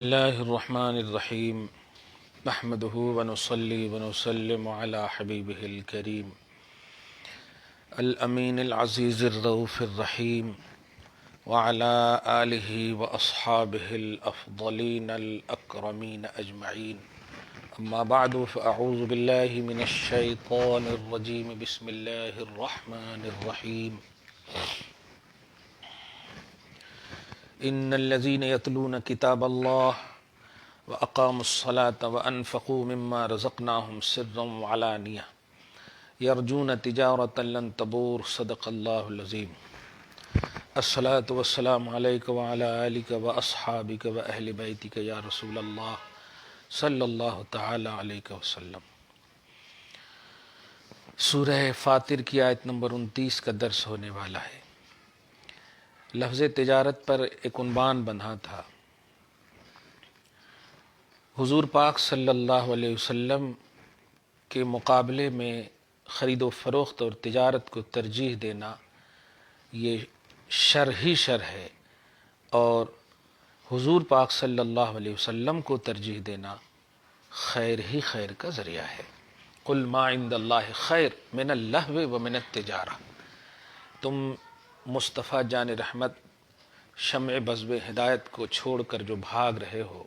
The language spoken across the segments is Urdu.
اللہ الرحمن الرحیم نحمده ونصلی ونسلم علی حبیبہ الکریم الامین العزیز الرؤوف الرحیم وعلی آلہ واصحابہ الافضلین الاکرمین اجمعین اما بعد فاعوذ باللہ من الشیطان الرجیم بسم اللہ الرحمن الرحیم ان الذين يتلون كتاب الله واقاموا الصلاة وانفقوا مما رزقناهم سرا وعلانية يرجون تجارة لن تبور صدق الله العظيم الصلاة والسلام عليك وعلى آلك واصحابك واهل بيتك يا رسول الله صلی اللہ تعالی علیہ وسلم۔ سورہ فاطر کی آیت نمبر 29 کا درس ہونے والا ہے۔ لفظ تجارت پر ایک عنوان بندھا تھا۔ حضور پاک صلی اللہ علیہ وسلم کے مقابلے میں خرید و فروخت اور تجارت کو ترجیح دینا یہ شر ہی شر ہے، اور حضور پاک صلی اللہ علیہ وسلم کو ترجیح دینا خیر ہی خیر کا ذریعہ ہے۔ قل ما عند اللہ خیر من اللہو ومن التجارہ۔ تم مصطفیٰ جان رحمت شمع بزم ہدایت کو چھوڑ کر جو بھاگ رہے ہو،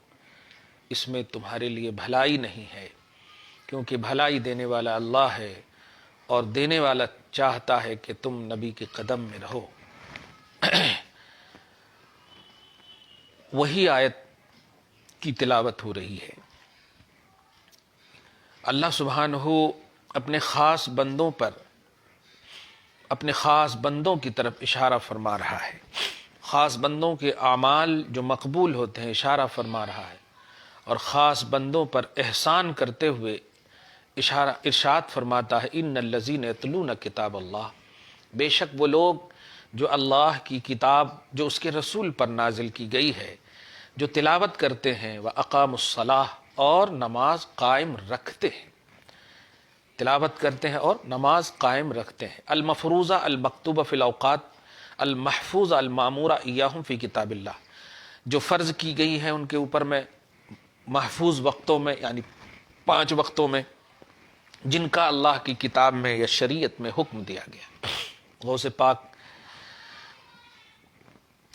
اس میں تمہارے لیے بھلائی نہیں ہے، کیونکہ بھلائی دینے والا اللہ ہے، اور دینے والا چاہتا ہے کہ تم نبی کے قدم میں رہو۔ وہی آیت کی تلاوت ہو رہی ہے۔ اللہ سبحانہ اپنے خاص بندوں کی طرف اشارہ فرما رہا ہے، خاص بندوں کے اعمال جو مقبول ہوتے ہیں اشارہ فرما رہا ہے، اور خاص بندوں پر احسان کرتے ہوئے ارشاد فرماتا ہے ان الذین یتلون کتاب اللہ، بے شک وہ لوگ جو اللہ کی کتاب جو اس کے رسول پر نازل کی گئی ہے جو تلاوت کرتے ہیں، وَأَقَامُوا الصَّلَاةَ اور نماز قائم رکھتے ہیں، تلاوت کرتے ہیں اور نماز قائم رکھتے ہیں۔ المفروضہ المکتوبہ فی الاوقات المحفوظہ المامورہ ایاہم فی کتاب اللہ، جو فرض کی گئی ہیں ان کے اوپر میں محفوظ وقتوں میں، یعنی 5 وقتوں میں، جن کا اللہ کی کتاب میں یا شریعت میں حکم دیا گیا۔ غوث پاک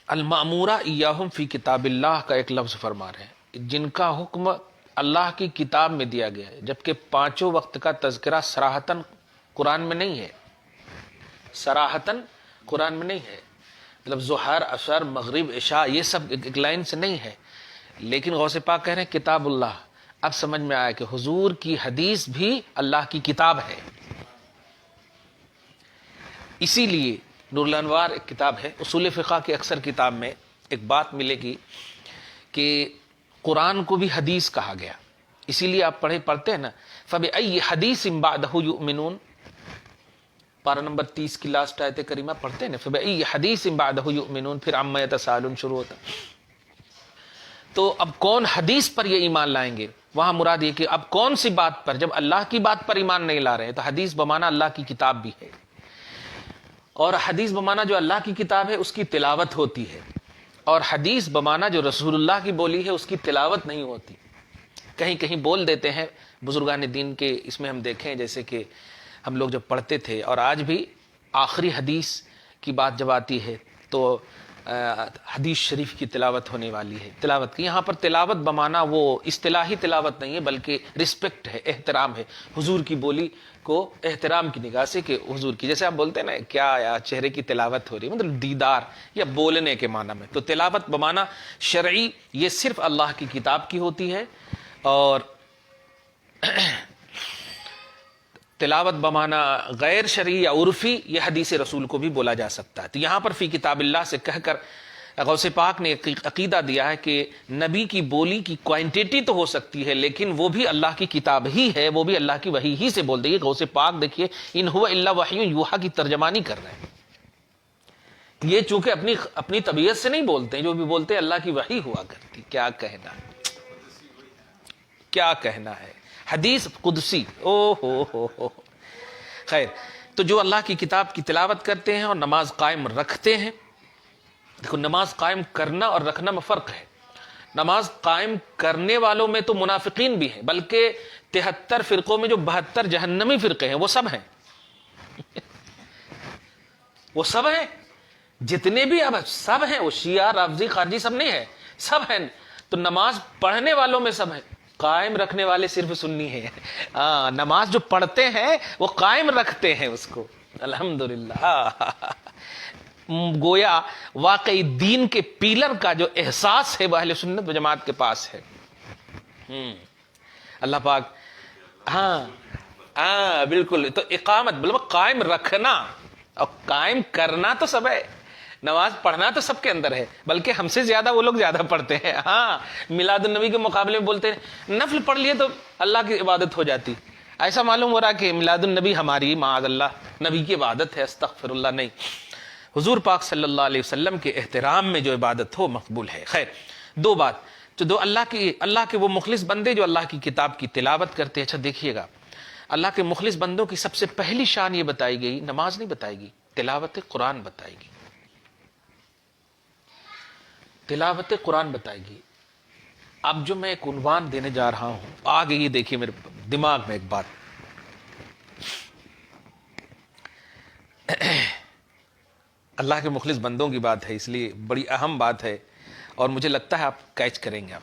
المامورہ ایاہم فی کتاب اللہ کا ایک لفظ فرما رہے ہیں، جن کا حکم اللہ کی کتاب میں دیا گیا ہے، جبکہ 5 وقت کا تذکرہ صراحتاً قرآن میں نہیں ہے، صراحتاً قرآن میں نہیں ہے، مطلب ظہر، عصر، مغرب، عشاء یہ سب ایک لائن سے نہیں ہے، لیکن غوث پاک کہہ رہے ہیں کتاب اللہ۔ اب سمجھ میں آیا کہ حضور کی حدیث بھی اللہ کی کتاب ہے۔ اسی لیے نور الانوار ایک کتاب ہے، اصول فقہ کی اکثر کتاب میں ایک بات ملے گی کہ قرآن کو بھی حدیث کہا گیا، اسی لیے آپ پڑھتے ہیں نا فَبِأَيِّ حَدِيثٍ بَعْدَهُ يُؤْمِنُونَ، پارہ نمبر 30 کی لاسٹ آیت کریمہ پڑھتے ہیں نا فَبِأَيِّ حَدِيثٍ بَعْدَهُ يُؤْمِنُونَ، پھر عَمَّ يَتَسَاءَلُونَ شروع ہوتا۔ تو اب کون حدیث پر یہ ایمان لائیں گے؟ وہاں مراد یہ کہ اب کون سی بات پر، جب اللہ کی بات پر ایمان نہیں لا رہے ہیں تو حدیث بمانا اللہ کی کتاب بھی ہے، اور حدیث بمانا جو اللہ کی کتاب ہے اس کی تلاوت ہوتی ہے، اور حدیث بمانا جو رسول اللہ کی بولی ہے اس کی تلاوت نہیں ہوتی۔ کہیں کہیں بول دیتے ہیں بزرگان دین کے، اس میں ہم دیکھیں جیسے کہ ہم لوگ جب پڑھتے تھے، اور آج بھی آخری حدیث کی بات جب آتی ہے تو حدیث شریف کی تلاوت ہونے والی ہے، تلاوت کی، یہاں پر تلاوت بمانا وہ اصطلاحی تلاوت نہیں ہے بلکہ رسپیکٹ ہے، احترام ہے، حضور کی بولی کو احترام کی نگاہ سے، کہ حضور کی، جیسے آپ بولتے ہیں نا کیا یا چہرے کی تلاوت ہو رہی ہے، مطلب دیدار یا بولنے کے معنی میں، تو تلاوت بمانا شرعی یہ صرف اللہ کی کتاب کی ہوتی ہے، اور تلاوت بمانا غیر شرعی یا عرفی یہ حدیث رسول کو بھی بولا جا سکتا ہے۔ تو یہاں پر فی کتاب اللہ سے کہہ کر غوث پاک نے عقیدہ دیا ہے کہ نبی کی بولی کی کوانٹیٹی تو ہو سکتی ہے لیکن وہ بھی اللہ کی کتاب ہی ہے، وہ بھی اللہ کی وحی ہی سے بول دے گی۔ غوث پاک دیکھیے ان ہوا الا وحی یوحی کی ترجمانی کر رہے ہیں، یہ چونکہ اپنی طبیعت سے نہیں بولتے ہیں، جو بھی بولتے ہیں اللہ کی وحی ہوا کرتی۔ کیا کہنا ہے، کیا کہنا ہے، حدیث قدسی، او ہو خیر۔ تو جو اللہ کی کتاب کی تلاوت کرتے ہیں اور نماز قائم رکھتے ہیں، دیکھو نماز قائم کرنا اور رکھنا میں فرق ہے۔ نماز قائم کرنے والوں میں تو منافقین بھی ہیں، بلکہ 73 فرقوں میں جو 72 جہنمی فرقے ہیں وہ سب ہیں وہ سب ہیں، جتنے بھی اب سب ہیں، وہ شیعہ رافضی خارجی سب نہیں ہے، سب ہیں. تو نماز پڑھنے والوں میں سب ہیں، قائم رکھنے والے صرف سنی ہیں. نماز جو پڑھتے ہیں وہ قائم رکھتے ہیں اس کو. الحمدللہ. گویا واقعی دین کے پیلر کا جو احساس ہے وہ اہل سنت و جماعت کے پاس ہے. اللہ پاک. بالکل. تو اقامت مطلب قائم رکھنا، اور قائم کرنا تو سب ہے. نماز پڑھنا تو سب کے اندر ہے، بلکہ ہم سے زیادہ وہ لوگ زیادہ پڑھتے ہیں. میلاد النبی کے مقابلے میں بولتے ہیں نفل پڑھ لیے تو اللہ کی عبادت ہو جاتی. ایسا معلوم ہو رہا کہ میلاد النبی ہماری معاذ اللہ نبی کی عبادت ہے. استغفر اللہ. نہیں، حضور پاک صلی اللہ علیہ وسلم کے احترام میں جو عبادت ہو مقبول ہے. خیر، دو بات جو دو اللہ کے وہ مخلص بندے جو اللہ کی کتاب کی تلاوت کرتے ہیں. اچھا دیکھیے گا، اللہ کے مخلص بندوں کی سب سے پہلی شان یہ بتائی گئی، نماز نہیں بتائی گئی، تلاوت قرآن بتائی گئی. تلاوت قرآن بتائی گئی. اب جو میں ایک عنوان دینے جا رہا ہوں، آگے یہ دیکھیے میرے دماغ میں ایک بات. اللہ کے مخلص بندوں کی بات ہے، اس لیے بڑی اہم بات ہے، اور مجھے لگتا ہے آپ کیچ کریں گے. آپ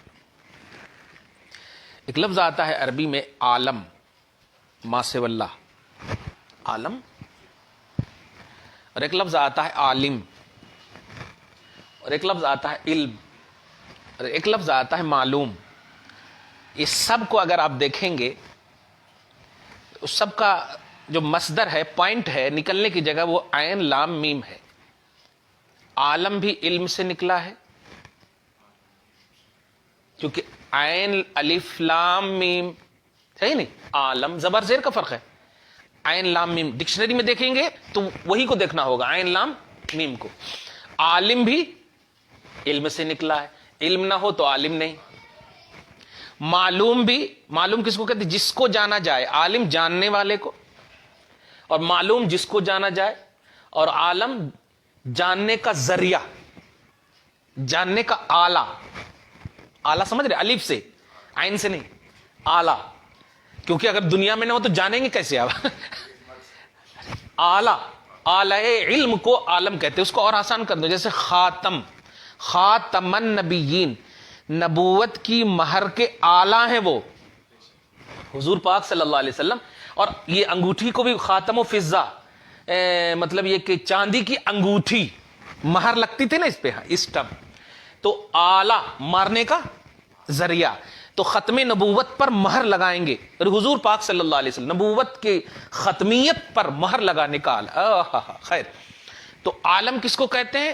ایک لفظ آتا ہے عربی میں عالم، ما سوی اللہ، عالم. اور ایک لفظ آتا ہے عالم، اور ایک لفظ آتا ہے علم، اور ایک لفظ آتا ہے معلوم. اس سب کو اگر آپ دیکھیں گے، اس سب کا جو مصدر ہے، پوائنٹ ہے نکلنے کی جگہ، وہ عین لام میم ہے. عالم بھی علم سے نکلا ہے، کیونکہ عین الف لام میم، صحیح نہیں؟ عالم زبر زیر کا فرق ہے. عین لام میم ڈکشنری میں دیکھیں گے تو وہی کو دیکھنا ہوگا، عین لام میم کو. عالم بھی علم سے نکلا ہے، علم نہ ہو تو عالم نہیں. معلوم بھی، معلوم کس کو کہتے ہیں؟ جس کو جانا جائے. عالم جاننے والے کو، اور معلوم جس کو جانا جائے، اور عالم جاننے کا ذریعہ، جاننے کا آلہ. آلہ سمجھ رہے؟ الف سے، عین سے نہیں، آلہ. کیونکہ اگر دنیا میں نہ ہو تو جانیں گے کیسے آپ؟ آلہ، آلہ علم کو عالم کہتے ہیں. اس کو اور آسان کر دو، جیسے خاتم، خاتم النبیین، نبوت کی مہر کے آلہ ہیں وہ حضور پاک صلی اللہ علیہ وسلم. اور یہ انگوٹھی کو بھی خاتم و فضہ، مطلب یہ کہ چاندی کی انگوٹھی مہر لگتی تھی نا اس پہ، اس ٹب، تو آلہ مارنے کا ذریعہ. تو ختم نبوت پر مہر لگائیں گے، اور حضور پاک صلی اللہ علیہ وسلم نبوت کی ختمیت پر مہر لگانے کا آلہ. خیر، تو عالم کس کو کہتے ہیں؟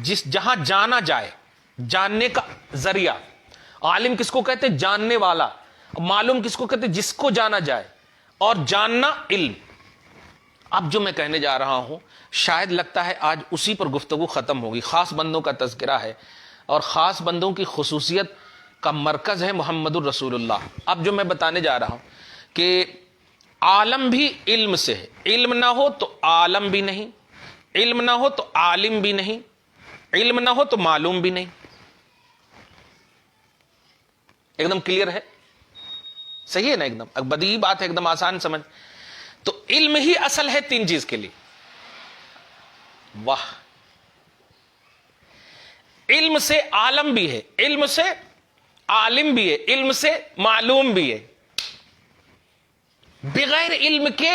جہاں جانا جائے، جاننے کا ذریعہ. عالم کس کو کہتے ہیں؟ جاننے والا. معلوم کس کو کہتے ہیں؟ جس کو جانا جائے. اور جاننا علم. اب جو میں کہنے جا رہا ہوں شاید لگتا ہے آج اسی پر گفتگو ختم ہوگی. خاص بندوں کا تذکرہ ہے، اور خاص بندوں کی خصوصیت کا مرکز ہے محمد الرسول اللہ. اب جو میں بتانے جا رہا ہوں کہ عالم بھی علم سے ہے. علم نہ ہو تو عالم بھی نہیں، علم نہ ہو تو عالم بھی نہیں، علم نہ ہو تو معلوم بھی نہیں. ایک دم کلیئر ہے؟ صحیح ہے نا؟ ایک دم بدیہی بات ہے، ایک دم آسان سمجھ. تو علم ہی اصل ہے تین چیز کے لیے. واہ! علم سے عالم بھی ہے، علم سے عالم بھی ہے، علم سے معلوم بھی ہے. بغیر علم کے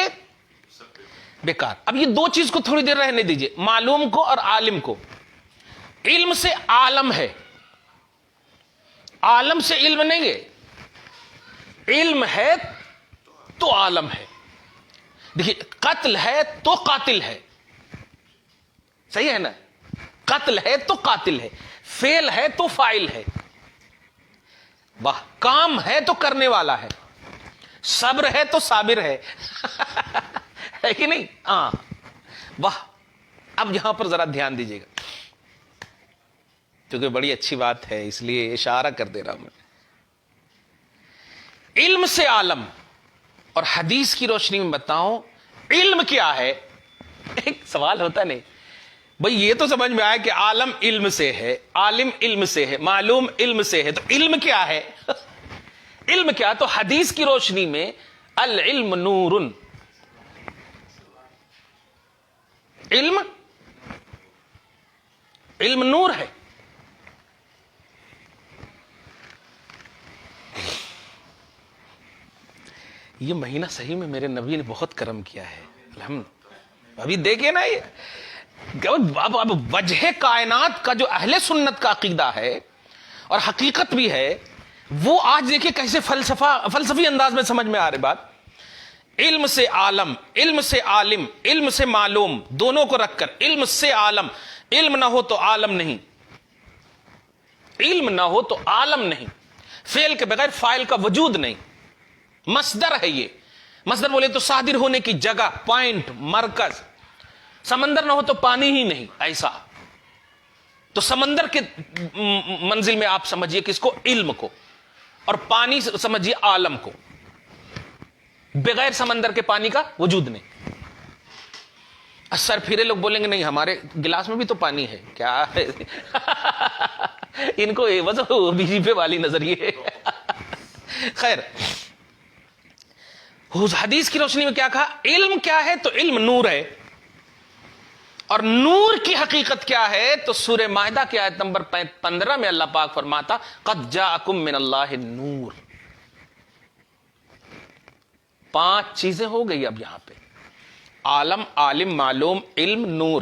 بیکار. اب یہ دو چیز کو تھوڑی دیر رہنے دیجئے، معلوم کو اور عالم کو. علم سے عالم ہے، عالم سے علم نہیں ہے. علم ہے تو عالم ہے. دیکھیے، قتل ہے تو قاتل ہے، صحیح ہے نا؟ قتل ہے تو قاتل ہے، فعل ہے تو فاعل ہے. واہ! کام ہے تو کرنے والا ہے، صبر ہے تو صابر ہے. ہے کہ نہیں؟ ہاں. واہ! اب یہاں پر ذرا دھیان دیجیے گا، کیونکہ بڑی اچھی بات ہے اس لیے اشارہ کر دے رہا ہوں میں. علم سے عالم. اور حدیث کی روشنی میں بتاؤں علم کیا ہے؟ ایک سوال ہوتا نہیں، بھئی یہ تو سمجھ میں آیا کہ عالم علم سے ہے، عالم علم سے ہے، معلوم علم سے ہے، تو علم کیا ہے؟ علم کیا؟ تو حدیث کی روشنی میں العلم نور، علم نور ہے۔ یہ مہینہ صحیح میں میرے نبی نے بہت کرم کیا ہے، الحمد۔ ابھی دیکھیں نا، یہ اب وجہ کائنات کا جو اہل سنت کا عقیدہ ہے اور حقیقت بھی ہے، وہ آج دیکھیں کیسے فلسفی انداز میں سمجھ میں آ رہی بات۔ علم سے عالم، علم سے عالم، علم سے معلوم، دونوں کو رکھ کر علم سے عالم۔ علم نہ ہو تو عالم نہیں، علم نہ ہو تو عالم نہیں، فعل کے بغیر فاعل کا وجود نہیں، مصدر ہے یہ۔ مصدر بولے تو صادر ہونے کی جگہ، پوائنٹ، مرکز۔ سمندر نہ ہو تو پانی ہی نہیں، ایسا۔ تو سمندر کے منزل میں آپ سمجھیے کس کو؟ علم کو، اور پانی سمجھیے عالم کو۔ بغیر سمندر کے پانی کا وجود نہیں۔ سر پھرے لوگ بولیں گے نہیں ہمارے گلاس میں بھی تو پانی ہے، کیا ہے؟ ان کو بی جے پی والی نظریے ہے۔ خیر، حدیث کی روشنی میں کیا کہا؟ علم کیا ہے؟ تو علم نور ہے، اور نور کی حقیقت کیا ہے؟ تو سورہ مائدہ کی آیت نمبر 15 میں اللہ پاک فرماتا قد جاءکم من اللہ نور۔ 5 چیزیں ہو گئی اب یہاں پہ، عالم، عالم، معلوم، علم، نور۔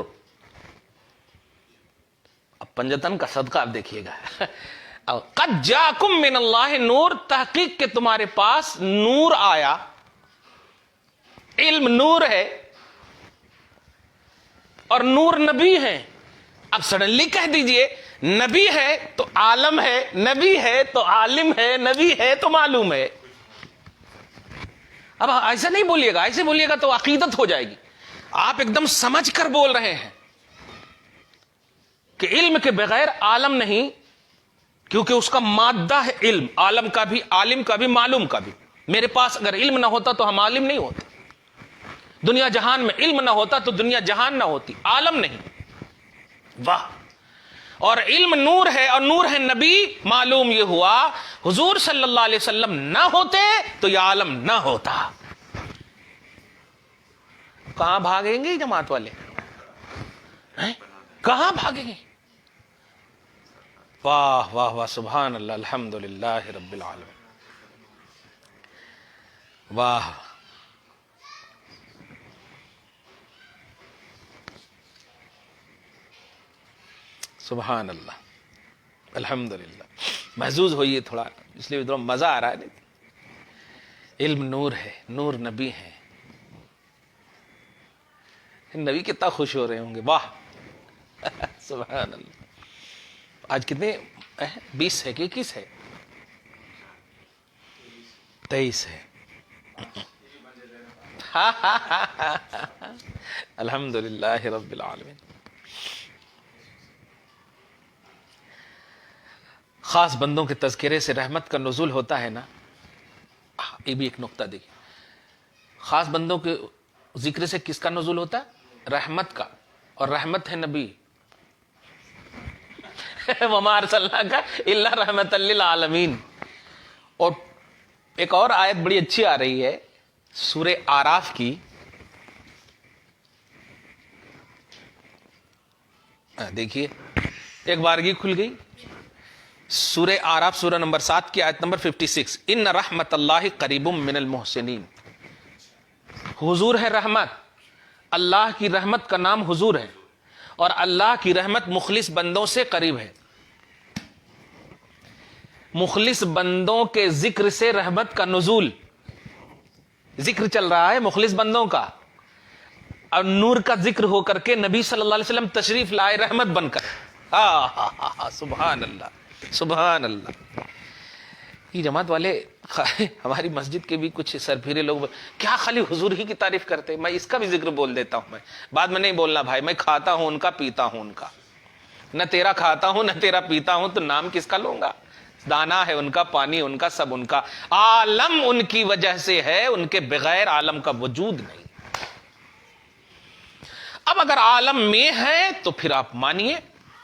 اب پنجتن کا صدقہ آپ دیکھیے گا، قد جاءکم من اللہ نور، تحقیق کہ تمہارے پاس نور آیا۔ علم نور ہے اور نور نبی ہے۔ اب سڈنلی کہہ دیجئے نبی ہے تو عالم ہے، نبی ہے تو عالم ہے، نبی ہے تو معلوم ہے۔ اب ایسا نہیں بولیے گا، ایسے بولیے گا تو عقیدت ہو جائے گی۔ آپ ایک دم سمجھ کر بول رہے ہیں کہ علم کے بغیر عالم نہیں، کیونکہ اس کا مادہ ہے علم، عالم کا بھی، عالم کا بھی، معلوم کا بھی۔ میرے پاس اگر علم نہ ہوتا تو ہم عالم نہیں ہوتے، دنیا جہان میں علم نہ ہوتا تو دنیا جہان نہ ہوتی، عالم نہیں۔ واہ! اور علم نور ہے، اور نور ہے نبی، معلوم یہ ہوا حضور صلی اللہ علیہ وسلم نہ ہوتے تو یہ عالم نہ ہوتا۔ کہاں بھاگیں گے جماعت والے؟ کہاں بھاگیں گے؟ واہ واہ واہ، سبحان اللہ، الحمدللہ رب العالمین۔ واہ! سبحان اللہ، الحمدللہ۔ محظوظ ہوئیے تھوڑا، اس لیے تھوڑا مزہ آ رہا ہے۔ علم نور ہے، نور نبی ہے۔ نبی کتنا خوش ہو رہے ہوں گے، واہ! سبحان اللہ۔ آج کتنے 20 ہے کہ 21 ہے؟ 23 ہے۔ الحمدللہ رب العالمین۔ خاص بندوں کے تذکرے سے رحمت کا نزول ہوتا ہے نا، یہ بھی ایک نقطہ دیکھیں۔ خاص بندوں کے ذکر سے کس کا نزول ہوتا ہے؟ رحمت کا، اور رحمت ہے نبی۔ وما ارسلناک الا رحمۃ للعالمین۔ اور ایک اور آیت بڑی اچھی آ رہی ہے سورہ آراف کی، دیکھیے ایک بارگی کھل گئی، سورہ آراف سورہ نمبر 7 کی آیت نمبر 56، ان رحمت اللہ قریب من المحسنین۔ حضور ہے رحمت، اللہ کی رحمت کا نام حضور ہے، اور اللہ کی رحمت مخلص بندوں سے قریب ہے۔ مخلص بندوں کے ذکر سے رحمت کا نزول، ذکر چل رہا ہے مخلص بندوں کا، اور نور کا ذکر ہو کر کے نبی صلی اللہ علیہ وسلم تشریف لائے رحمت بن کر۔ سبحان اللہ، سبحان اللہ۔ یہ جماعت والے ہماری مسجد کے بھی کچھ سرپھیرے لوگ کیا خالی حضور ہی کی تعریف کرتے، میں اس کا بھی ذکر بول دیتا ہوں۔ میں بعد میں نہیں بولنا بھائی، میں کھاتا ہوں ان کا، پیتا ہوں ان کا، نہ تیرا کھاتا ہوں نہ تیرا پیتا ہوں، تو نام کس کا لوں گا؟ دانا ہے ان کا، پانی ان کا، سب ان کا۔ عالم ان کی وجہ سے ہے، ان کے بغیر عالم کا وجود نہیں۔ اب اگر عالم میں ہے تو پھر آپ مانیے،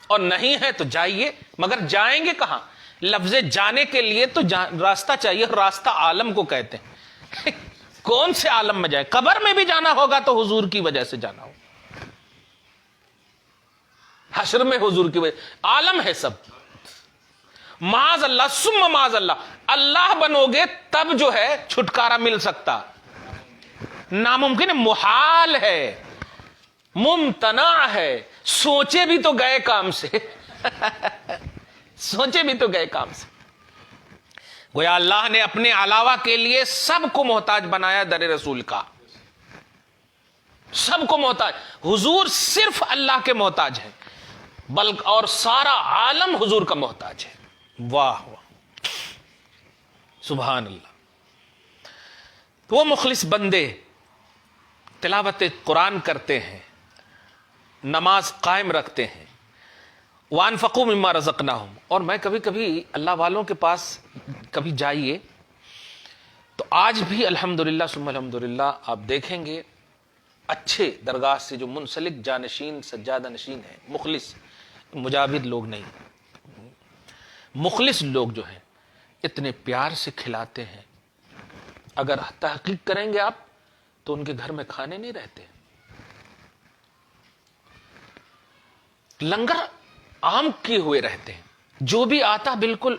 اور نہیں ہے تو جائیے، مگر جائیں گے کہاں؟ لفظ جانے کے لیے تو راستہ چاہیے، راستہ عالم کو کہتے ہیں۔ کون سے عالم میں جائے؟ قبر میں بھی جانا ہوگا تو حضور کی وجہ سے جانا ہوگا، حشر میں حضور کی وجہ، عالم ہے سب۔ معاذ اللہ ثم معاذ اللہ، اللہ بنو گے تب جو ہے چھٹکارا مل سکتا، ناممکن ہے، محال ہے، ممتنع ہے، سوچے بھی تو گئے کام سے سوچے بھی تو گئے کام سے۔ گویا اللہ نے اپنے علاوہ کے لیے سب کو محتاج بنایا در رسول کا، سب کو محتاج۔ حضور صرف اللہ کے محتاج ہے، بلکہ اور سارا عالم حضور کا محتاج ہے۔ واہ واہ، سبحان اللہ۔ تو وہ مخلص بندے تلاوت قرآن کرتے ہیں، نماز قائم رکھتے ہیں، وانفقوا مما رزقناہم۔ اور میں کبھی کبھی اللہ والوں کے پاس کبھی جائیے تو آج بھی الحمدللہ ثم الحمدللہ آپ دیکھیں گے اچھے درگاہ سے جو منسلک جانشین سجادہ نشین ہیں، مخلص مجاہد لوگ نہیں، مخلص لوگ جو ہیں اتنے پیار سے کھلاتے ہیں، اگر تحقیق کریں گے آپ تو ان کے گھر میں کھانے نہیں رہتے، لنگر عام کیے ہوئے رہتے ہیں، جو بھی آتا بالکل۔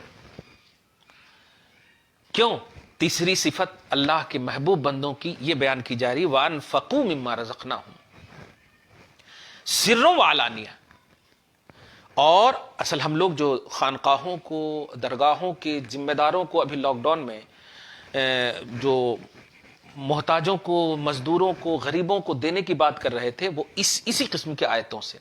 کیوں؟ تیسری صفت اللہ کے محبوب بندوں کی یہ بیان کی جا رہی، وَأَنفَقُوا مِمَّا رَزَقْنَاهُمْ، سروں وعلانیہ۔ اور اصل ہم لوگ جو خانقاہوں کو، درگاہوں کے ذمہ داروں کو ابھی لاک ڈاؤن میں جو محتاجوں کو، مزدوروں کو، غریبوں کو دینے کی بات کر رہے تھے، وہ اسی قسم کے آیتوں سے۔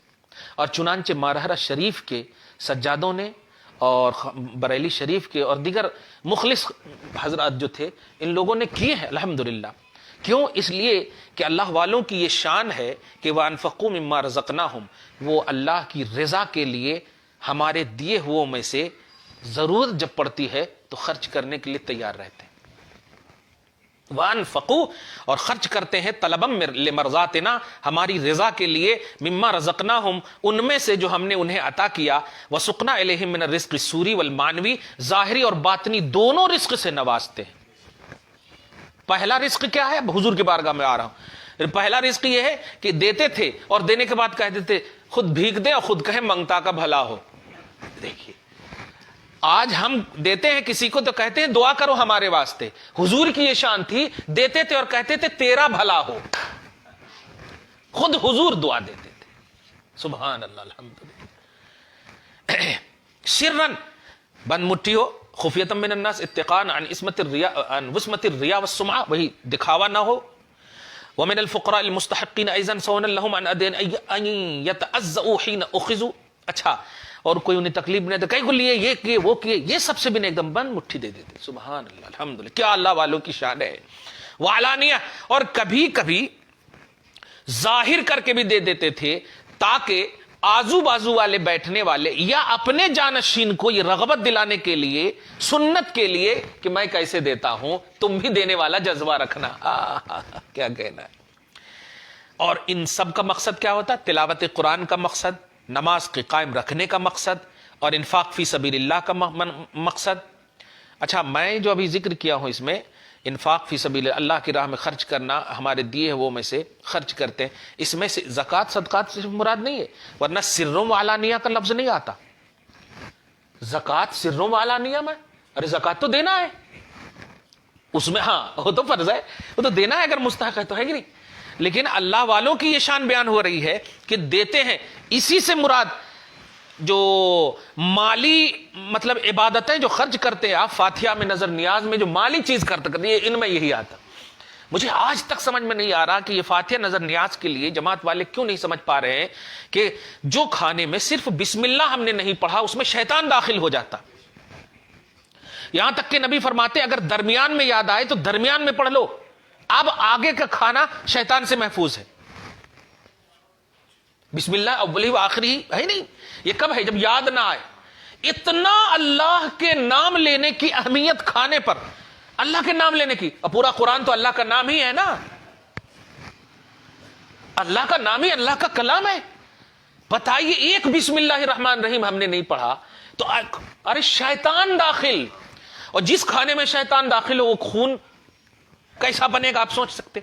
اور چنانچہ مارہرہ شریف کے سجادوں نے اور بریلی شریف کے اور دیگر مخلص حضرات جو تھے، ان لوگوں نے کیے ہیں الحمدللہ۔ کیوں؟ اس لیے کہ اللہ والوں کی یہ شان ہے کہ وَأَنفَقُوا مِمَّا رَزَقْنَاهُمْ، وہ اللہ کی رضا کے لیے ہمارے دیے ہوئے میں سے ضرورت جب پڑتی ہے تو خرچ کرنے کے لیے تیار رہتے ہیں۔ وَأَنفَقُوا، اور خرچ کرتے ہیں، طَلَبًا لِمَرْضَاتِنَا، ہماری رضا کے لیے، مِمَّا رَزَقْنَاهُمْ، ان میں سے جو ہم نے انہیں عطا کیا، وَسُقْنَا إِلَيْهِم مِّنَ الرِّزْقِ السُّورِي وَالْمَعْنَوِي، ظاہری اور باطنی دونوں رزق سے نوازتے ہیں۔ پہلا رزق کیا ہے؟ حضور کی بارگاہ میں آ رہا ہوں، پہلا رزق یہ ہے کہ دیتے تھے اور دینے کے بعد کہہ دیتے خود بھیگ دے اور خود کہیں منگتا کا بھلا ہو۔ دیکھیے آج ہم دیتے ہیں کسی کو تو کہتے ہیں دعا کرو ہمارے واسطے، حضور کی یہ شان تھی، دیتے تھے اور کہتے تھے تیرا بھلا ہو، خود حضور دعا دیتے تھے۔ سبحان اللہ، الحمدللہ۔ سرن، بند مٹھی ہو، خفیتم من الناس، اتقان عن وسمت الریا والسمعہ، وہی دکھاوا نہ ہو۔ ومن الفقراء المستحقین ایضا سونا لهم عن ادین ان يتعزؤوا حين اخذوا۔ اچھا، اور کوئی انہیں تکلیف نہیں، تو کئی کو لیے یہ کیے وہ کیے، یہ سب سے بھی نہیں، ایک دم بند مٹھی دے دیتے۔ سبحان اللہ، الحمدللہ، کیا اللہ والوں کی شان ہے۔ وعلانیہ، اور کبھی کبھی ظاہر کر کے بھی دے دیتے تھے تاکہ آزو بازو والے بیٹھنے والے یا اپنے جانشین کو یہ رغبت دلانے کے لیے، سنت کے لیے کہ میں کیسے دیتا ہوں، تم بھی دینے والا جذبہ رکھنا۔ کیا کہنا ہے۔ اور ان سب کا مقصد کیا ہوتا؟ تلاوت قرآن کا مقصد، نماز کے قائم رکھنے کا مقصد، اور انفاق فی سبیل اللہ کا مقصد۔ اچھا، میں جو ابھی ذکر کیا ہوں اس میں انفاق فی سبیل اللہ کی راہ میں خرچ کرنا، ہمارے دیے وہ میں سے خرچ کرتے ہیں، اس میں سے زکوٰۃ صدقات سے مراد نہیں ہے، ورنہ سروں وعلانیہ کا لفظ نہیں آتا۔ زکوٰۃ سروں وعلانیہ میں، ارے زکوٰۃ تو دینا ہے اس میں، ہاں وہ تو فرض ہے، وہ تو دینا ہے، اگر مستحق ہے تو ہے کہ نہیں۔ لیکن اللہ والوں کی یہ شان بیان ہو رہی ہے کہ دیتے ہیں، اسی سے مراد جو مالی مطلب عبادتیں جو خرچ کرتے ہیں آپ، فاتحہ میں، نظر نیاز میں جو مالی چیز کرتے ہیں، ان میں یہی آتا۔ مجھے آج تک سمجھ میں نہیں آ رہا کہ یہ فاتحہ نظر نیاز کے لیے جماعت والے کیوں نہیں سمجھ پا رہے ہیں کہ جو کھانے میں صرف بسم اللہ ہم نے نہیں پڑھا اس میں شیطان داخل ہو جاتا۔ یہاں تک کہ نبی فرماتے اگر درمیان میں یاد آئے تو درمیان میں پڑھ لو، اب آگے کا کھانا شیطان سے محفوظ ہے۔ بسم اللہ اولی و آخری ہے نہیں، یہ کب ہے؟ جب یاد نہ آئے۔ اتنا اللہ کے نام لینے کی اہمیت کھانے پر، اللہ کے نام لینے کی، اور پورا قرآن تو اللہ کا نام ہی ہے نا۔ اللہ کا نام ہی اللہ کا کلام ہے. بتائیے ایک بسم اللہ الرحمن الرحیم ہم نے نہیں پڑھا تو ارے شیطان داخل, اور جس کھانے میں شیطان داخل ہو وہ خون کیسا بنے گا آپ سوچ سکتے.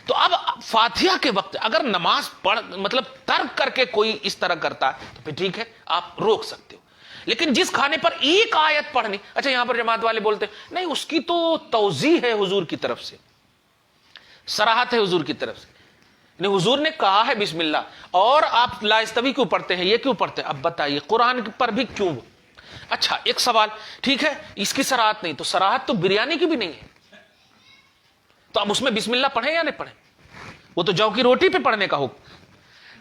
تو اب فاتحہ کے وقت اگر نماز پڑھ مطلب ترک کر کے کوئی اس طرح کرتا ہے تو پھر ٹھیک ہے آپ روک سکتے ہو, لیکن جس کھانے پر ایک آیت پڑھنی. اچھا یہاں پر جماعت والے بولتے ہیں نہیں اس کی تو توضیح ہے حضور کی طرف سے, صراحت ہے حضور کی طرف سے, نہیں حضور نے کہا ہے بسم اللہ اور آپ لا یستوی کیوں پڑھتے ہیں, یہ کیوں پڑھتے ہیں؟ اب بتائیے قرآن پر بھی کیوں. اچھا ایک سوال, ٹھیک ہے اس کی صراحت نہیں, تو صراحت تو بریانی کی بھی نہیں ہے, تو اب اس میں بسم اللہ پڑھیں یا نہیں پڑھیں؟ وہ تو جو کی روٹی پہ پڑھنے کا حکم.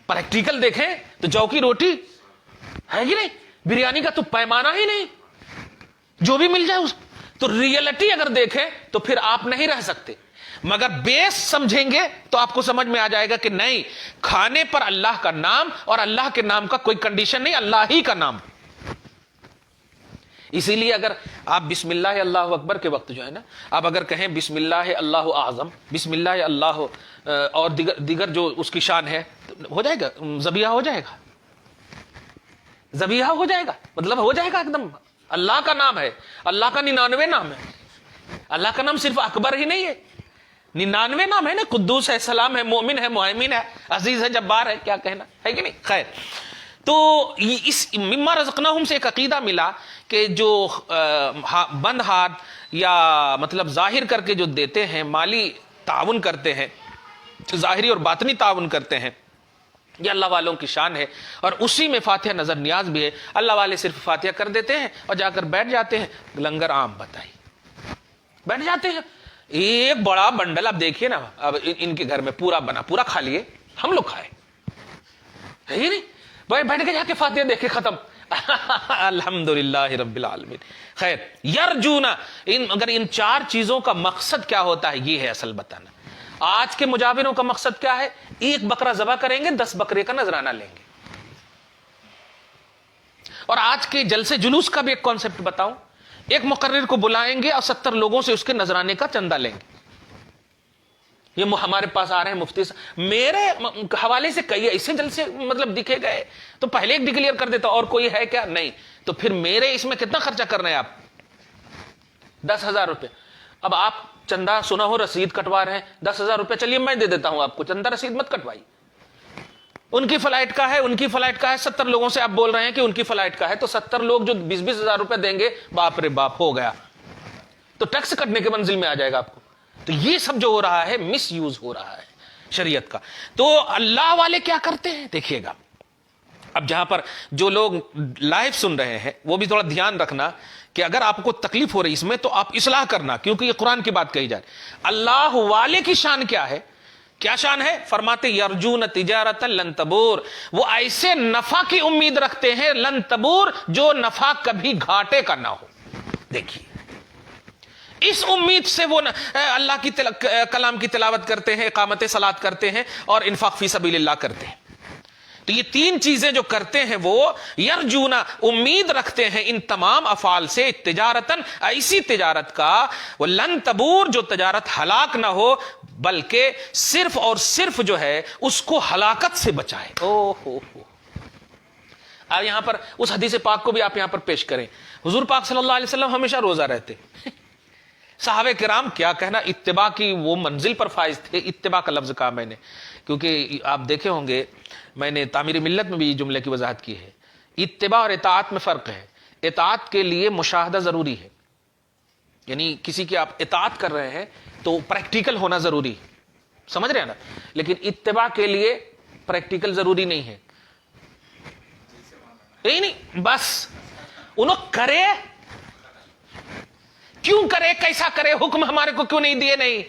پریکٹیکل دیکھیں تو جو کی روٹی ہے کہ نہیں, بریانی کا تو پیمانہ ہی نہیں, جو بھی مل جائے اس. تو ریئلٹی اگر دیکھیں تو پھر آپ نہیں رہ سکتے, مگر بیس سمجھیں گے تو آپ کو سمجھ میں آ جائے گا کہ نہیں, کھانے پر اللہ کا نام اور اللہ کے نام کا کوئی کنڈیشن نہیں, اللہ ہی کا نام. اسی لیے اگر آپ بسم اللہ اللہ اکبر کے وقت جو ہے نا آپ اگر کہیں بسم اللہ اللہ اعظم, بسم اللہ اللہ اور دیگر جو اس کی شان ہے, ہو جائے گا ذبیحہ, ہو جائے گا ذبیحہ, ہو جائے گا مطلب ہو جائے گا ایک دم. اللہ کا نام ہے, اللہ کا 99 نام ہے. اللہ کا نام صرف اکبر ہی نہیں ہے, 99 نام ہے نا, قدوس ہے, سلام ہے, مومن ہے, مہیمن ہے, عزیز ہے, جبار ہے, کیا کہنا ہے کہ نہیں. خیر, تو اس مما رزقناہم سے ایک عقیدہ ملا کہ جو بند ہاتھ یا مطلب ظاہر کر کے جو دیتے ہیں, مالی تعاون کرتے ہیں, ظاہری اور باطنی تعاون کرتے ہیں, یہ اللہ والوں کی شان ہے. اور اسی میں فاتحہ نظر نیاز بھی ہے. اللہ والے صرف فاتحہ کر دیتے ہیں اور جا کر بیٹھ جاتے ہیں, لنگر عام بتائیے, بیٹھ جاتے ہیں. ایک بڑا بنڈل اب دیکھیے نا, اب ان کے گھر میں پورا بنا, پورا کھا لیے, ہم لوگ کھائے ہے ہی نہیں, بھائی بیٹھ کے جا کے فاتحہ دیکھے ختم. الحمدللہ رب العالمین. خیر, یرجونا, اگر ان 4 چیزوں کا مقصد کیا ہوتا ہے یہ ہے اصل بتانا. آج کے مجاوروں کا مقصد کیا ہے, ایک بکرا ذبح کریں گے 10 بکرے کا نذرانہ لیں گے. اور آج کے جلسے جلوس کا بھی ایک کانسیپٹ بتاؤں, ایک مقرر کو بلائیں گے اور 70 لوگوں سے اس کے نذرانے کا چندہ لیں گے. یہ ہمارے پاس آ رہے ہیں مفتی صاحب, میرے حوالے سے کئی ایسے جلسے مطلب دکھے گئے, تو پہلے ایک ڈکلیئر کر دیتا اور کوئی ہے کیا نہیں, تو پھر میرے اس میں کتنا خرچہ کر رہے ہیں آپ, 10,000 روپے. اب آپ چندہ سنا ہو رسید کٹوا رہے ہیں 10,000 روپے, چلیے میں دے دیتا ہوں آپ کو, چندہ رسید مت کٹوائی. ان کی فلائٹ کا ہے, ان کی فلائٹ کا ہے, 70 لوگوں سے آپ بول رہے ہیں کہ ان کی فلائٹ کا ہے, تو 70 لوگ جو 20,000 روپے دیں گے, باپ رے باپ ہو گیا, تو ٹیکس کٹنے کے منزل میں آ جائے گا آپ کو. تو یہ سب جو ہو رہا ہے مس یوز ہو رہا ہے شریعت کا. تو اللہ والے کیا کرتے ہیں دیکھیے گا. اب جہاں پر جو لوگ لائیو سن رہے ہیں وہ بھی تھوڑا دھیان رکھنا کہ اگر آپ کو تکلیف ہو رہی اس میں تو آپ اصلاح کرنا, کیونکہ یہ قرآن کی بات کہی جائے. اللہ والے کی شان کیا ہے, کیا شان ہے؟ فرماتے یرجون تجارتا لن تبور, وہ ایسے نفع کی امید رکھتے ہیں لن تبور, جو نفع کبھی گھاٹے کا نہ ہو. دیکھیے اس امید سے وہ اللہ کی کلام کی تلاوت کرتے ہیں, اقامت صلاۃ کرتے ہیں اور انفاق فی سبیل اللہ کرتے ہیں. تو یہ 3 چیزیں جو کرتے ہیں وہ یرجونا, امید رکھتے ہیں ان تمام افعال سے, تجارتن, ایسی تجارت کا, وہ لن تبور, جو تجارت ہلاک نہ ہو بلکہ صرف اور صرف جو ہے اس کو ہلاکت سے بچائے. اب یہاں پر اس حدیث پاک کو بھی آپ یہاں پر پیش کریں. حضور پاک صلی اللہ علیہ وسلم ہمیشہ روزہ رہتے, صحابہ کرام کیا کہنا, اتباع کی وہ منزل پر فائز تھے. اتباع کا لفظ کہا میں نے کیونکہ آپ دیکھے ہوں گے, میں نے تعمیر ملت میں بھی یہ جملے کی وضاحت کی ہے. اتباع اور اطاعت میں فرق ہے. اطاعت کے لیے مشاہدہ ضروری ہے, یعنی کسی کی آپ اطاعت کر رہے ہیں تو پریکٹیکل ہونا ضروری, سمجھ رہے ہیں نا. لیکن اتباع کے لیے پریکٹیکل ضروری نہیں ہے. یہی نہیں بس انہوں کرے, کیوں کرے, کیسا کرے, حکم ہمارے کو کیوں نہیں دیے, نہیں.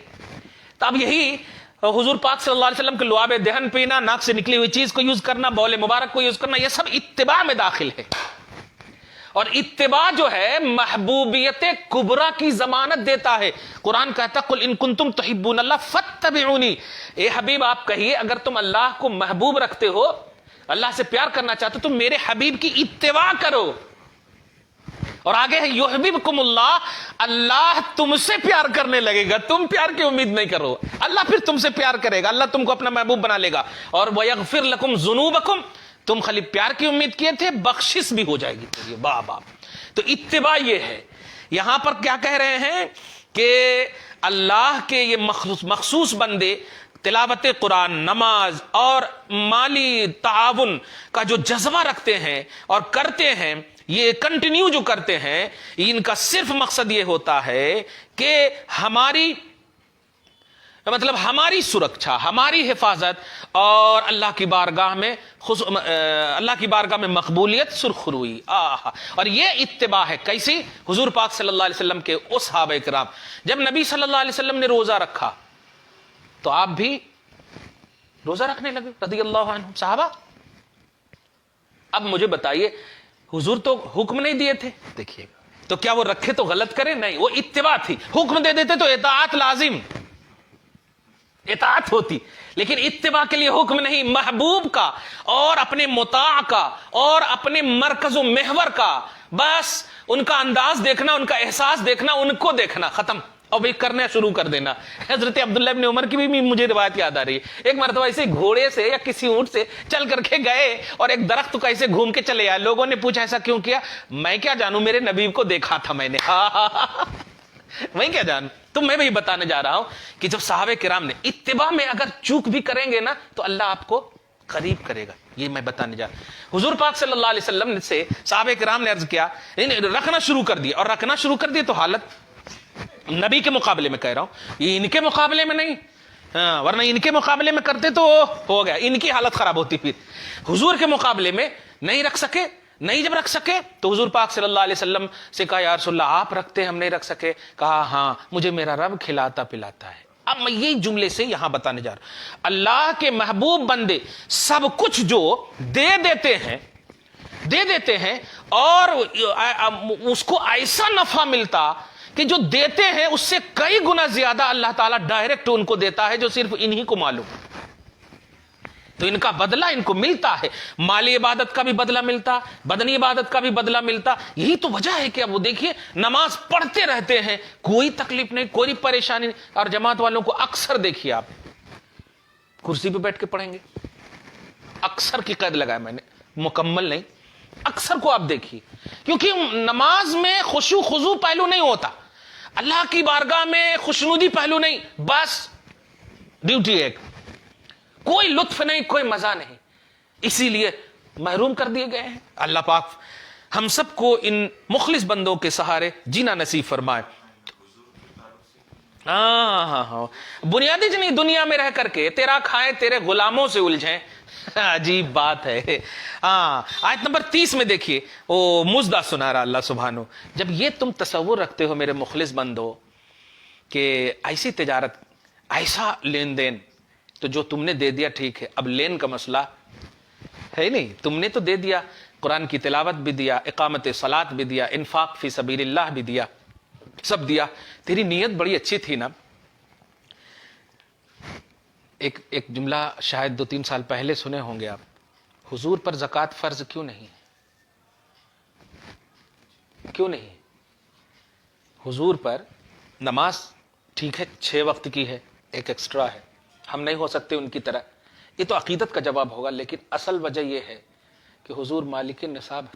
تو اب یہی حضور پاک صلی اللہ علیہ وسلم کے لعاب دہن پینا, ناک سے نکلی ہوئی چیز کو یوز کرنا, بول مبارک کو یوز کرنا, یہ سب اتباع میں داخل ہے. اور اتباع جو ہے محبوبیت کبرا کی ضمانت دیتا ہے. قرآن کہتا قل ان کنتم تحبون اللہ فاتبعونی, اے حبیب آپ کہیے اگر تم اللہ کو محبوب رکھتے ہو, اللہ سے پیار کرنا چاہتے ہو, تو میرے حبیب کی اتباع کرو. اور آگے ہے یحببکم اللہ، اللہ تم سے پیار کرنے لگے گا، تم پیار کی امید نہیں کرو، اللہ پھر تم سے پیار کرے گا، اللہ تم کو اپنا محبوب بنا لے گا، اور ویغفر لکم ذنوبکم، تم خالی پیار کی امید کیے تھے، بخشش بھی ہو جائے گی۔ واہ واہ، تو اتباع یہ ہے۔ یہاں پر کیا کہہ رہے ہیں کہ اللہ کے یہ مخصوص بندے تلاوت قرآن، نماز اور مالی تعاون کا جو جذبہ رکھتے ہیں اور کرتے ہیں، یہ کنٹینیو جو کرتے ہیں، ان کا صرف مقصد یہ ہوتا ہے کہ ہماری مطلب ہماری سرکشا، ہماری حفاظت اور اللہ کی بارگاہ میں مقبولیت سرخروئی۔ اور یہ اتباع ہے کیسی؟ حضور پاک صلی اللہ علیہ وسلم کے اس صحابہ کرام، جب نبی صلی اللہ علیہ وسلم نے روزہ رکھا تو آپ بھی روزہ رکھنے لگے رضی اللہ عنہ صحابہ۔ اب مجھے بتائیے، حضور تو حکم نہیں دیے تھے، دیکھیے تو کیا وہ رکھے تو غلط کرے؟ نہیں، وہ اتباع تھی۔ حکم دے دیتے تو اطاعت لازم، اطاعت ہوتی، لیکن اتباع کے لیے حکم نہیں، محبوب کا اور اپنے مطاع کا اور اپنے مرکز و محور کا، بس ان کا انداز دیکھنا، ان کا احساس دیکھنا، ان کو دیکھنا، ختم، اور بھی کرنا شروع کر دینا۔ حضرت عبداللہ ابن عمر کی بھی مجھے روایت یاد آ رہی ہے، ایک مرتبہ ایسے گھوڑے سے یا کسی اونٹ سے چل کر کے گئے اور ایک درخت کو ایسے گھوم کے چلے آئے، لوگوں نے پوچھا ایسا کیوں کیا؟ میں کیا جانوں، میرے نبی کو دیکھا تھا میں نے، میں کیا جانوں۔ تو میں بھی بتانے جا رہا ہوں کہ جب صحابہ کرام نے اتباع میں اگر چوک بھی کریں گے نا تو اللہ آپ کو قریب کرے گا، یہ میں بتانے جا رہا ہوں۔ حضور پاک صلی اللہ علیہ وسلم سے صحابہ کرام نے عرض کیا، رکھنا شروع کر دیا، اور رکھنا شروع کر دیا تو حالت نبی کے مقابلے میں کہہ رہا ہوں، یہ ان کے مقابلے میں نہیں، ورنہ ان کے مقابلے میں کرتے تو ہو گیا، ان کی حالت خراب ہوتی۔ پھر حضور کے مقابلے میں نہیں رکھ سکے، نہیں جب رکھ سکے تو حضور پاک صلی اللہ علیہ وسلم سے کہا یا رسول اللہ آپ رکھتے ہم نہیں رکھ سکے، کہا ہاں مجھے میرا رب کھلاتا پلاتا ہے۔ اب میں یہی جملے سے یہاں بتانے جا رہا ہوں، اللہ کے محبوب بندے سب کچھ جو دے دیتے ہیں اور اس کو ایسا نفع ملتا کہ جو دیتے ہیں اس سے کئی گنا زیادہ اللہ تعالیٰ ڈائریکٹ ان کو دیتا ہے، جو صرف انہی کو معلوم۔ تو ان کا بدلہ ان کو ملتا ہے، مالی عبادت کا بھی بدلہ ملتا، بدنی عبادت کا بھی بدلہ ملتا۔ یہی تو وجہ ہے کہ اب وہ دیکھیے نماز پڑھتے رہتے ہیں، کوئی تکلیف نہیں، کوئی پریشانی نہیں، اور جماعت والوں کو اکثر دیکھیے آپ کرسی پہ بیٹھ کے پڑھیں گے، اکثر کی قید لگایا میں نے، مکمل نہیں، اکثر کو آپ دیکھیے، کیونکہ نماز میں خشوع خضوع پہلو نہیں ہوتا، اللہ کی بارگاہ میں خوشنودی پہلو نہیں، بس ڈیوٹی ایک، کوئی لطف نہیں، کوئی مزہ نہیں، اسی لیے محروم کر دیے گئے ہیں۔ اللہ پاک ہم سب کو ان مخلص بندوں کے سہارے جینا نصیب فرمائے۔ ہاں بنیادی نہیں، دنیا میں رہ کر کے تیرا کھائیں تیرے غلاموں سے الجھیں، عجیب بات ہے۔ آیت نمبر 30 میں دیکھیے، وہ مزدہ سنا رہا اللہ سبحانہ، جب یہ تم تصور رکھتے ہو میرے مخلص بندو کہ ایسی تجارت، ایسا لین دین، تو جو تم نے دے دیا ٹھیک ہے، اب لین کا مسئلہ ہے نہیں، تم نے تو دے دیا، قرآن کی تلاوت بھی دیا، اقامت صلاۃ بھی دیا، انفاق فی سبیل اللہ بھی دیا، سب دیا، تیری نیت بڑی اچھی تھی نا۔ ایک جملہ شاید 2-3 سال پہلے سنے ہوں گے آپ، حضور پر زکوٰۃ فرض کیوں نہیں؟ کیوں نہیں؟ حضور پر نماز ٹھیک ہے 6 وقت کی ہے، ایک ایکسٹرا ہے، ہم نہیں ہو سکتے ان کی طرح، یہ تو عقیدت کا جواب ہوگا، لیکن اصل وجہ یہ ہے کہ حضور مالک نصاب،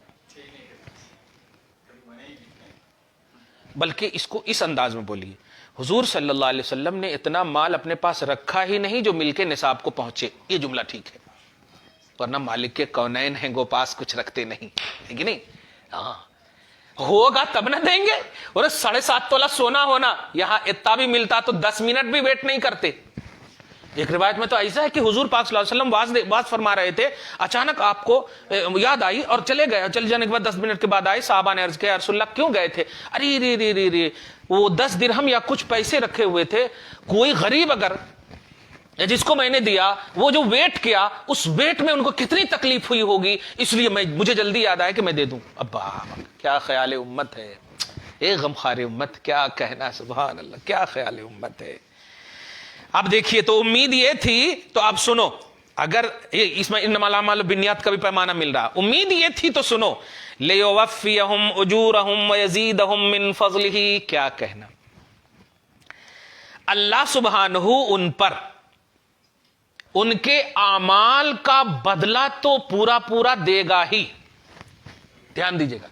بلکہ اس کو اس انداز میں بولیے، حضور صلی اللہ علیہ وسلم نے اتنا مال اپنے پاس رکھا ہی نہیں جو مل کے نصاب کو پہنچے، یہ جملہ ٹھیک ہے، ورنہ مالک کے کونین ہیں گو پاس کچھ رکھتے نہیں، ہے کہ نہیں؟ ہاں ہوگا تب نہ دیں گے، اور 7.5 تولہ سونا ہونا، یہاں اتنا بھی ملتا تو 10 منٹ بھی ویٹ نہیں کرتے۔ ایک روایت میں تو ایسا ہے کہ حضور پاک صلی اللہ علیہ وسلم واز فرما رہے تھے، اچانک آپ کو یاد آئی اور چلے گئے، چلے جانے کے بعد 10 منٹ کے بعد آئے، صحابہ نے عرض کیا رسول اللہ کیوں گئے تھے؟ ارے رے وہ 10 درہم یا کچھ پیسے رکھے ہوئے تھے، کوئی غریب اگر جس کو میں نے دیا وہ جو ویٹ کیا، اس ویٹ میں ان کو کتنی تکلیف ہوئی ہوگی، اس لیے مجھے جلدی یاد آیا کہ میں دے دوں۔ ابا کیا خیال امت ہے، اے غمخوار امت، کیا کہنا، سبحان اللہ، کیا خیال امت ہے۔ اب دیکھیے تو امید یہ تھی، تو آپ سنو، اگر اس میں انما الاعمال بالنیات کا بھی پیمانہ مل رہا، امید یہ تھی تو سنو، لیوفیہم اجورہم ویزیدہم من فضلہ. کیا کہنا، اللہ سبحانہ ان پر ان کے اعمال کا بدلہ تو پورا پورا دے گا ہی. دھیان دیجیے گا،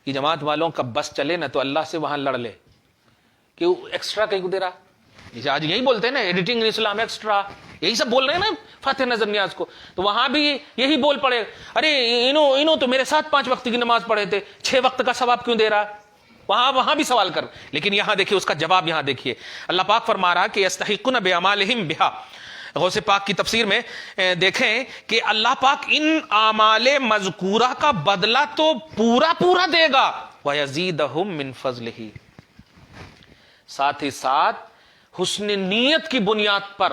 یہ جماعت والوں کا بس چلے نا تو اللہ سے وہاں لڑ لے کہ وہ ایکسٹرا کہیں کو دے رہا. جیسے آج یہی بولتے ہیں نا ایڈیٹنگ ان اسلام ایکسٹرا، یہی سب بول رہے ہیں نا فاتح نظر نیاز کو، تو وہاں بھی یہی بول پڑے، ارے انہوں تو میرے ساتھ 5 وقت کی نماز پڑھے تھے، 6 وقت کا ثواب کیوں دے رہا. وہاں بھی سوال کر. لیکن یہاں دیکھیے اس کا جواب، یہاں دیکھیے اللہ پاک فرما رہا کہ یستحقون باعمالہم بہا. غوث پاک کی تفسیر میں دیکھیں کہ اللہ پاک ان اعمال مذکورہ کا بدلہ تو پورا پورا دے گا. وَيَزِيدَهُم مِّن فَضْلِهِ. ساتھ ہی ساتھ حسن نیت کی بنیاد پر،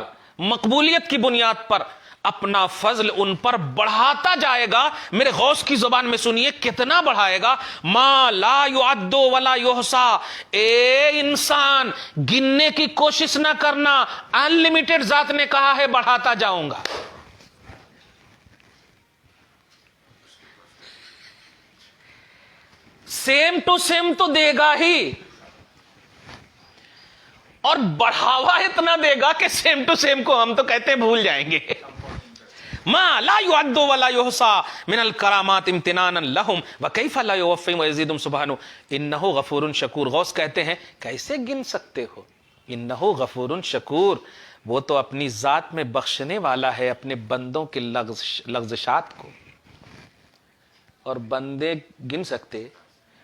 مقبولیت کی بنیاد پر اپنا فضل ان پر بڑھاتا جائے گا. میرے غوث کی زبان میں سنیے کتنا بڑھائے گا. ما لا يعد ولا يحصى. اے انسان گننے کی کوشش نہ کرنا، انلمیٹڈ ذات نے کہا ہے بڑھاتا جاؤں گا. سیم ٹو سیم تو دے گا ہی، اور بڑھاوا اتنا دے گا کہ سیم ٹو سیم کو ہم تو کہتے ہیں بھول جائیں گے. ما لا يعد ولا يحصى من الكرامات امتنانا لهم وكيف لا يوفي ويزيدهم سبحانه انه غفور شکور. غوث کہتے ہیں کیسے گن سکتے ہو، انه غفور شکور، وہ تو اپنی ذات میں بخشنے والا ہے اپنے بندوں کے لغزشات کو. اور بندے گن سکتے،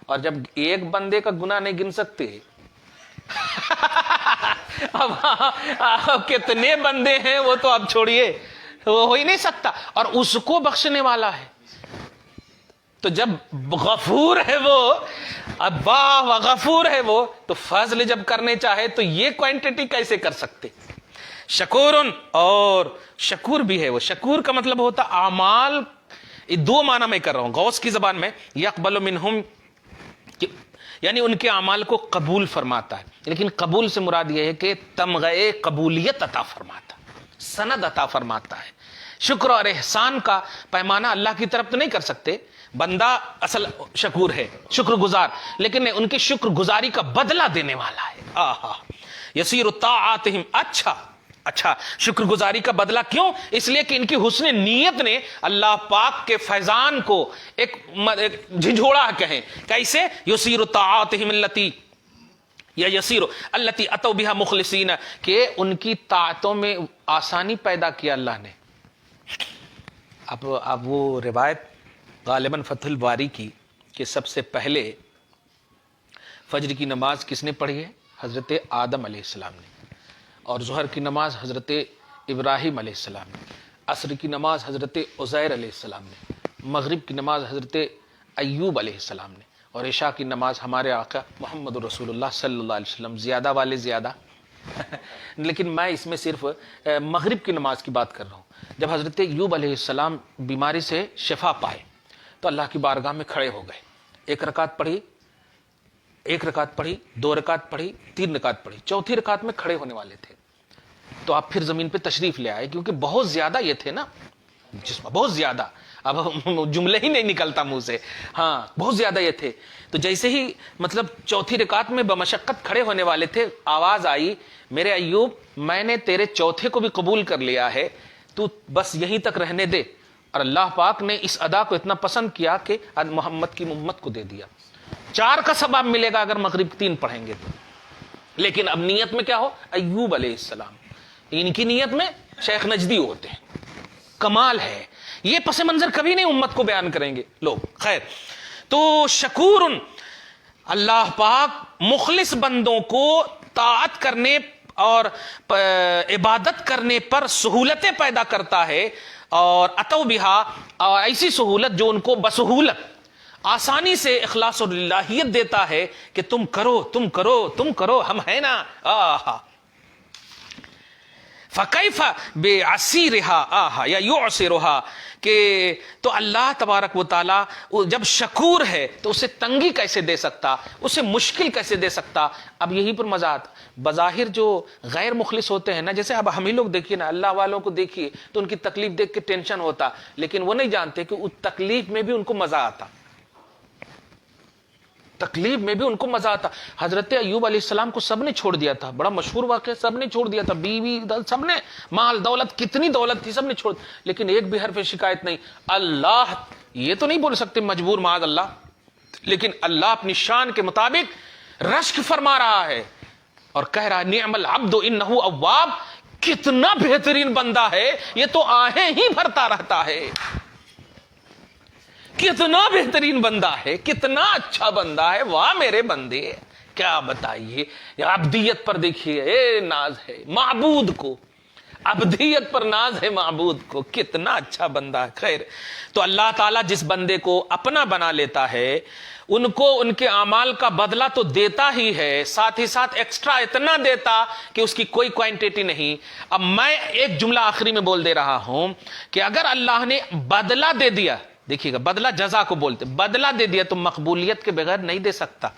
اور جب ایک بندے کا گناہ نہیں گن سکتے اب کتنے بندے ہیں وہ تو اب چھوڑیے، وہ ہو ہی نہیں سکتا، اور اس کو بخشنے والا ہے. تو جب غفور ہے وہ، اب غفور ہے وہ، تو فضل جب کرنے چاہے تو یہ کوانٹٹی کیسے کر سکتے. شکورن، اور شکور بھی ہے وہ. شکور کا مطلب ہوتا اعمال، دو معنی میں کر رہا ہوں غوث کی زبان میں. یقبل منہم، یعنی ان کے اعمال کو قبول فرماتا ہے، لیکن قبول سے مراد یہ ہے کہ تمغے قبولیت عطا فرماتا، سند عطا فرماتا ہے. شکر اور احسان کا پیمانہ اللہ کی طرف تو نہیں کر سکتے. بندہ اصل شکور ہے، شکر گزار، لیکن ان کی شکر گزاری کا بدلہ دینے والا ہے. آہا یسیر طاعاتہم. اچھا شکر گزاری کا بدلہ کیوں؟ اس لیے کہ ان کی حسن نیت نے اللہ پاک کے فیضان کو ایک جھنجھوڑا کہیں. کیسے؟ یسیر طاعاتہم التی، یا یسیر التی اتوا بها مخلصین، کہ ان کی طاعتوں میں آسانی پیدا کیا اللہ نے. اب وہ روایت غالباً فتح الباری کی کہ سب سے پہلے فجر کی نماز کس نے پڑھی ہے؟ حضرت آدم علیہ السلام نے. اور ظہر کی نماز حضرت ابراہیم علیہ السلام نے. عصر کی نماز حضرت عزیر علیہ السلام نے. مغرب کی نماز حضرت ایوب علیہ السلام نے. اور عشاء کی نماز ہمارے آقا محمد رسول اللہ صلی اللہ علیہ وسلم. زیادہ والے زیادہ لیکن میں اس میں صرف مغرب کی نماز کی بات کر رہا ہوں. جب حضرت ایوب علیہ السلام بیماری سے شفا پائے تو اللہ کی بارگاہ میں کھڑے ہو گئے. 1 رکعت پڑھی، 1 رکعت پڑھی، 2 رکعت پڑھی، 3 رکعت پڑھی. چوتھی رکعت میں کھڑے ہونے والے تھے تو آپ پھر زمین پہ تشریف لے آئے، کیونکہ بہت زیادہ یہ تھے نا جسم، بہت زیادہ، اب جملے ہی نہیں نکلتا منہ سے. ہاں بہت زیادہ یہ تھے. تو جیسے ہی مطلب چوتھی رکعت میں بمشقت کھڑے ہونے والے تھے، آواز آئی، میرے ایوب میں نے تیرے چوتھے کو بھی قبول کر لیا ہے، تو بس یہیں تک رہنے دے. اور اللہ پاک نے اس ادا کو اتنا پسند کیا کہ محمد کی امت کو دے دیا. 4 کا ثواب ملے گا اگر مغرب 3 پڑھیں گے تو. لیکن اب نیت میں کیا ہو؟ ایوب علیہ السلام. ان کی نیت میں شیخ نجدی ہوتے ہیں. کمال ہے یہ. پس منظر کبھی نہیں امت کو بیان کریں گے لوگ. خیر، تو شکور، اللہ پاک مخلص بندوں کو طاعت کرنے اور عبادت کرنے پر سہولتیں پیدا کرتا ہے. اور اتوا بہا، اور ایسی سہولت جو ان کو بسہولت آسانی سے اخلاص اور للہیت دیتا ہے کہ تم کرو تم کرو تم کرو، ہم ہیں نا. فَكَيْفَ بِعَسِيرِهَا آہا یا يُعْسِرُهَا کہ تو اللہ تبارک و تعالیٰ جب شکور ہے تو اسے تنگی کیسے دے سکتا، اسے مشکل کیسے دے سکتا۔ اب یہی پر مزاج بظاہر جو غیر مخلص ہوتے ہیں نا، جیسے اب ہم ہی لوگ دیکھیے نا، اللہ والوں کو دیکھیے تو ان کی تکلیف دیکھ کے ٹینشن ہوتا، لیکن وہ نہیں جانتے کہ اس تکلیف میں بھی ان کو مزہ آتا، تکلیف میں بھی ان کو مزہ آتا۔ حضرت ایوب علیہ السلام کو سب نے چھوڑ دیا تھا، بڑا مشہور واقعہ، سب نے چھوڑ دیا تھا، بیوی سب نے، مال دولت کتنی دولت تھی سب نے چھوڑ، لیکن ایک بھی حرف شکایت نہیں۔ اللہ یہ تو نہیں بول سکتے مجبور معاذ اللہ، لیکن اللہ اپنی شان کے مطابق رشک فرما رہا ہے اور کہہ رہا ہے نعم العبد انہ اواب، کتنا بہترین بندہ ہے یہ تو آہیں ہی بھرتا رہتا ہے، کتنا بہترین بندہ ہے، کتنا اچھا بندہ ہے، واہ میرے بندے، کیا بتائیے۔ عبدیت پر دیکھیے اے ناز ہے معبود کو، عبدیت پر ناز ہے معبود کو، کتنا اچھا بندہ ہے۔ خیر تو اللہ تعالیٰ جس بندے کو اپنا بنا لیتا ہے ان کو ان کے اعمال کا بدلہ تو دیتا ہی ہے، ساتھ ہی ساتھ ایکسٹرا اتنا دیتا کہ اس کی کوئی کوانٹٹی نہیں۔ اب میں ایک جملہ آخری میں بول دے رہا ہوں کہ اگر اللہ نے بدلہ دے دیا، دیکھیے گا بدلہ جزا کو بولتے، بدلہ دے دیا تو مقبولیت کے بغیر نہیں دے سکتا،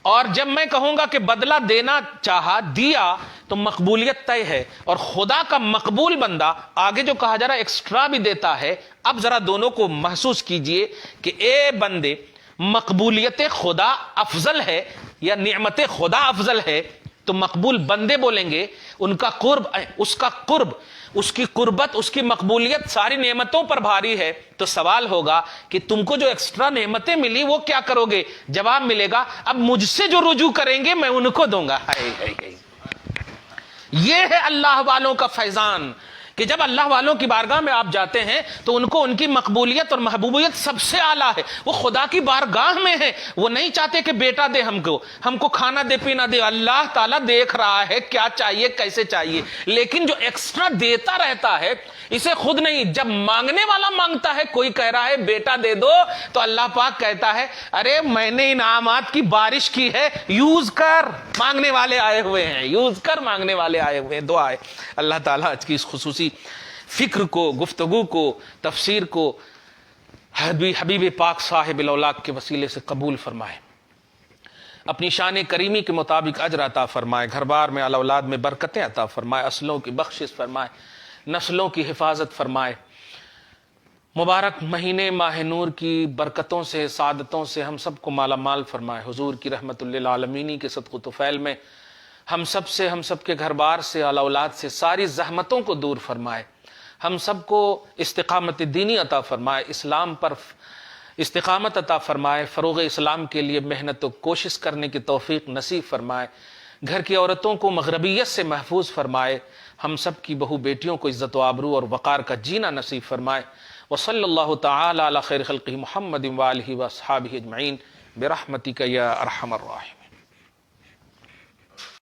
اور جب میں کہوں گا کہ بدلہ دینا چاہا دیا تو مقبولیت طے ہے، اور خدا کا مقبول بندہ آگے جو کہا جا رہا ہے ایکسٹرا بھی دیتا ہے۔ اب ذرا دونوں کو محسوس کیجئے کہ اے بندے، مقبولیت خدا افضل ہے یا نعمت خدا افضل ہے؟ تو مقبول بندے بولیں گے، ان کا قرب، اس کا قرب، اس کی قربت، اس کی مقبولیت ساری نعمتوں پر بھاری ہے۔ تو سوال ہوگا کہ تم کو جو ایکسٹرا نعمتیں ملی وہ کیا کرو گے؟ جواب ملے گا اب مجھ سے جو رجوع کریں گے میں ان کو دوں گا۔ یہ ہے اللہ والوں کا فیضان کہ جب اللہ والوں کی بارگاہ میں آپ جاتے ہیں تو ان کو ان کی مقبولیت اور محبوبیت سب سے اعلیٰ ہے، وہ خدا کی بارگاہ میں ہے، وہ نہیں چاہتے کہ بیٹا دے ہم کو کھانا دے پینا دے، اللہ تعالیٰ دیکھ رہا ہے کیا چاہیے کیسے چاہیے، لیکن جو ایکسٹرا دیتا رہتا ہے اسے خود نہیں، جب مانگنے والا مانگتا ہے، کوئی کہہ رہا ہے بیٹا دے دو تو اللہ پاک کہتا ہے ارے میں نے انعامات کی بارش کی ہے، یوز کر، مانگنے والے آئے ہوئے ہیں، یوز کر، مانگنے والے آئے ہوئے ہیں۔ دعا ہے اللہ تعالیٰ آج کی اس خصوصی فکر کو، گفتگو کو، تفسیر کو حبیب پاک صاحب الاولاق کے وسیلے سے قبول فرمائے، اپنی شان کریمی کے مطابق اجر عطا فرمائے، گھر بار میں اولاد میں برکتیں عطا فرمائے، اصلوں کی بخشش فرمائے، نسلوں کی حفاظت فرمائے۔ مبارک مہینے ماہ نور کی برکتوں سے، سعادتوں سے ہم سب کو مالا مال فرمائے، حضور کی رحمت للعالمین کے صدق و طفیل میں ہم سب سے، ہم سب کے گھر بار سے، اولاد سے ساری زحمتوں کو دور فرمائے، ہم سب کو استقامت دینی عطا فرمائے، اسلام پر استقامت عطا فرمائے، فروغ اسلام کے لیے محنت و کوشش کرنے کی توفیق نصیب فرمائے، گھر کی عورتوں کو مغربیت سے محفوظ فرمائے، ہم سب کی بہو بیٹیوں کو عزت و آبرو اور وقار کا جینا نصیب فرمائے۔ وصلی اللہ تعالی علی خیر خلقہ محمد وآلہ واصحابہ اجمعین برحمتک یا ارحم الراحمین۔